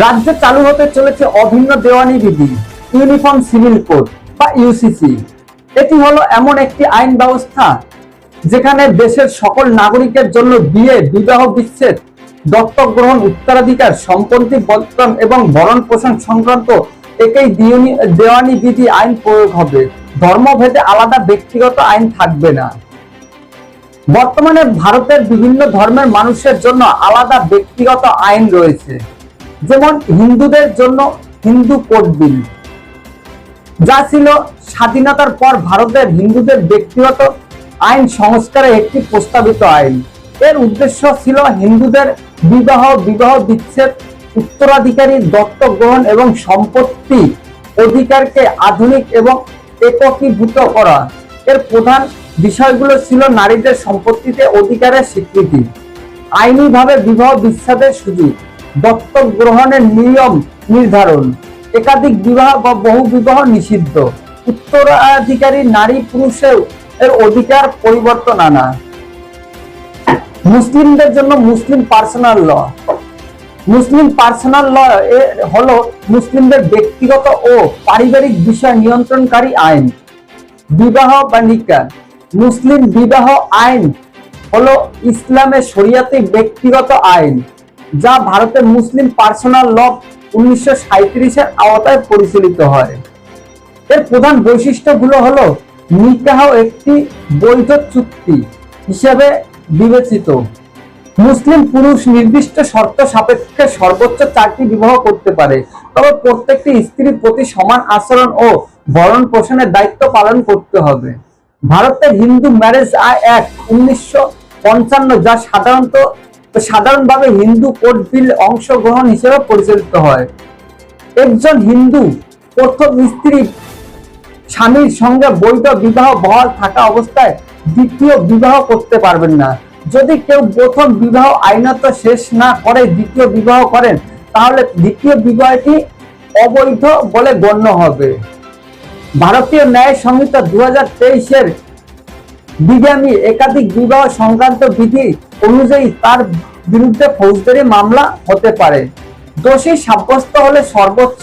রাজ্যে চালু হতে চলেছে অভিন্ন দেওয়ানি বিধি, ইউনিফর্ম সিভিল কোড বা ইউসিসি। এটি হলো এমন একটি আইন ব্যবস্থা যেখানে দেশের সকল নাগরিকের জন্য বিয়ে, বিবাহ বিচ্ছেদ, দত্তক গ্রহণ, উত্তরাধিকার, সম্পত্তি বন্টন এবং ভরণ পোষণ সংক্রান্ত একই দেওয়ানি বিধি আইন প্রয়োগ হবে। ধর্মভেদে আলাদা ব্যক্তিগত আইন থাকবে না। বর্তমানে ভারতের বিভিন্ন ধর্মের মানুষের জন্য আলাদা ব্যক্তিগত আইন রয়েছে, যেমন হিন্দুদের জন্য হিন্দু কোড বিল, যা ছিল স্বাধীনতার পর ভারতের হিন্দুদের ব্যক্তিগত আইন সংস্কারের একটি প্রস্তাবিত আইন। এর উদ্দেশ্য ছিল হিন্দুদের বিবাহ, বিবাহ বিচ্ছেদ, উত্তরাধিকারী, দত্তক গ্রহণ এবং সম্পত্তি অধিকারকে আধুনিক এবং একীভূত করা। এর প্রধান বিষয়গুলো ছিল নারীদের সম্পত্তিতে অধিকারের স্বীকৃতি, আইনিভাবে বিবাহ বিচ্ছেদের সুযোগ, দত্তক গ্রহণের নিয়ম নির্ধারণ, একাধিক বিবাহ বা বহু বিবাহ নিষিদ্ধ, উত্তরাধিকারী নারী পুরুষের অধিকার পরিবর্তন আনা। মুসলিমদের জন্য মুসলিম পার্সোনাল ল। মুসলিম পার্সোনাল ল হলো মুসলিমদের ব্যক্তিগত ও পারিবারিক বিষয় নিয়ন্ত্রণকারী আইন। বিবাহ বা নিকাহ। মুসলিম বিবাহ আইন হলো ইসলামের শরিয়াতি ব্যক্তিগত আইন, যা ভারতের মুসলিম পার্সোনাল ল 1937-এর আওতায় পরিচালিত হয়। এর প্রধান বৈশিষ্ট্যগুলো হলো নিকাহ একটি বৈধ চুক্তি হিসেবে বিবেচিত। মুসলিম পুরুষ নির্দিষ্ট শর্ত সাপেক্ষে সর্বোচ্চ 4টি বিবাহ করতে পারে, তবে প্রত্যেকটি স্ত্রীর প্রতি সমান আচরণ ও ভরণ পোষণের দায়িত্ব পালন করতে হবে। ভারতের হিন্দু ম্যারেজ অ্যাক্ট 1955, যা সাধারণভাবে হিন্দু কোড বিল অংশগ্রহণ হিসেবে পরিচালিত হয়। একজন হিন্দু প্রথম স্ত্রী স্বামীর সঙ্গে বৈধ বিবাহ বহাল থাকা অবস্থায় দ্বিতীয় বিবাহ করতে পারবেন না। যদি কেউ প্রথম বিবাহ আইনত শেষ না করে দ্বিতীয় বিবাহ করেন, তাহলে দ্বিতীয় বিবাহটি অবৈধ বলে গণ্য হবে। ভারতীয় ন্যায় সংহিতা 2023-এর বিজ্ঞানী একাধিক বিবাহ সংক্রান্ত বিধি অনুযায়ী তার বিরুদ্ধে ফৌজদারি মামলা হতে পারে। দোষী সাব্যস্ত হলে সর্বোচ্চ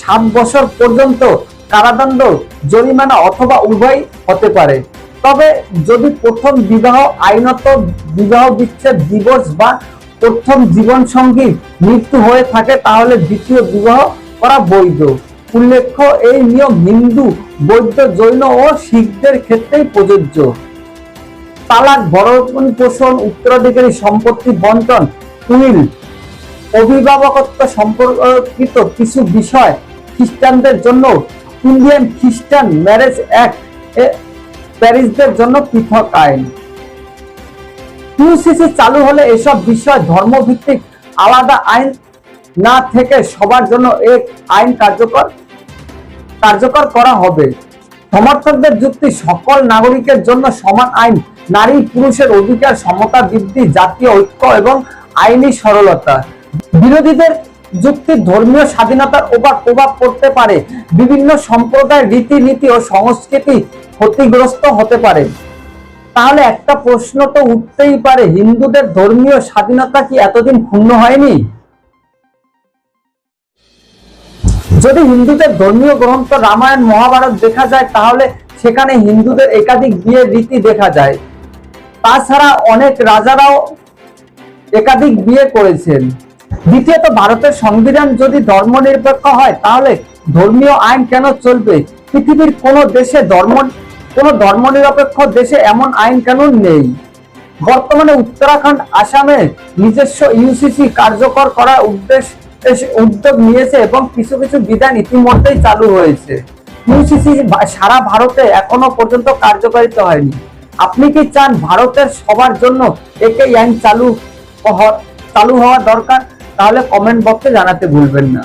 7 বছর পর্যন্ত কারাদণ্ড, জরিমানা অথবা উভয় হতে পারে। তবে যদি প্রথম বিবাহ আইনত বিবাহ বিচ্ছেদ, ডিভোর্স বা প্রথম জীবন সঙ্গীর মৃত্যু হয়ে থাকে, তাহলে দ্বিতীয় বিবাহ করা বৈধ। উল্লেখ্য, এই নিয়ম হিন্দু, বৌদ্ধ, জৈন ও শিখদের ক্ষেত্রেই প্রযোজ্য। তালাক, ভরণ পোষণ, উত্তরাধিকারী সম্পত্তি বন্টন, উইল, অভিভাবকত্ব সম্পর্কিত কিছু বিষয় খ্রিস্টানদের জন্য ইন্ডিয়ান খ্রিস্টান ম্যারেজ অ্যাক্ট প্যারিসদের জন্য পৃথক আইন। ইউসিসি চালু হলে এসব বিষয় ধর্মভিত্তিক আলাদা আইন না থেকে সবার জন্য এক আইন কার্যকর করা হবে। সমর্থকদের যুক্তি, সকল নাগরিকের জন্য সমান আইন, নারী পুরুষের অধিকার, সমতা বৃদ্ধি, জাতীয় ঐক্য এবং আইনি সরলতা। বিরোধীদের যুক্তি, ধর্মীয় স্বাধীনতার উপর প্রভাব পড়তে পারে, বিভিন্ন সম্প্রদায়ের রীতিনীতি ও সংস্কৃতি ক্ষতিগ্রস্ত হতে পারে। তাহলে একটা প্রশ্ন তো উঠতেই পারে, হিন্দুদের ধর্মীয় স্বাধীনতা কি এতদিন ক্ষুণ্ণ হয়নি? যদি হিন্দুদের ধর্মীয় গ্রন্থ রামায়ণ, মহাভারত দেখা যায়, তাহলে সেখানে হিন্দুদের একাধিক বিয়ের রীতি দেখা যায়। তাছাড়া অনেক রাজারাও একাধিক বিয়ে করেছেন। দ্বিতীয়ত, ভারতের সংবিধান যদি ধর্মনিরপেক্ষ হয়, তাহলে ধর্মীয় আইন কেন চলবে? পৃথিবীর কোনো ধর্মনিরপেক্ষ দেশে এমন আইন কানুন নেই। বর্তমানে উত্তরাখণ্ড, আসামে নিজস্ব ইউসিসি কার্যকর করার উদ্যোগ নিয়েছে এবং কিছু কিছু বিধান ইতিমধ্যেই চালু হয়েছে। ইউসিসি সারা ভারতে এখনো পর্যন্ত কার্যকারিতা হয়নি। আপনি কি চান ভারতের সবার জন্য একই আইন চালু হওয়া দরকার? তাহলে কমেন্ট বক্সে জানাতে ভুলবেন না।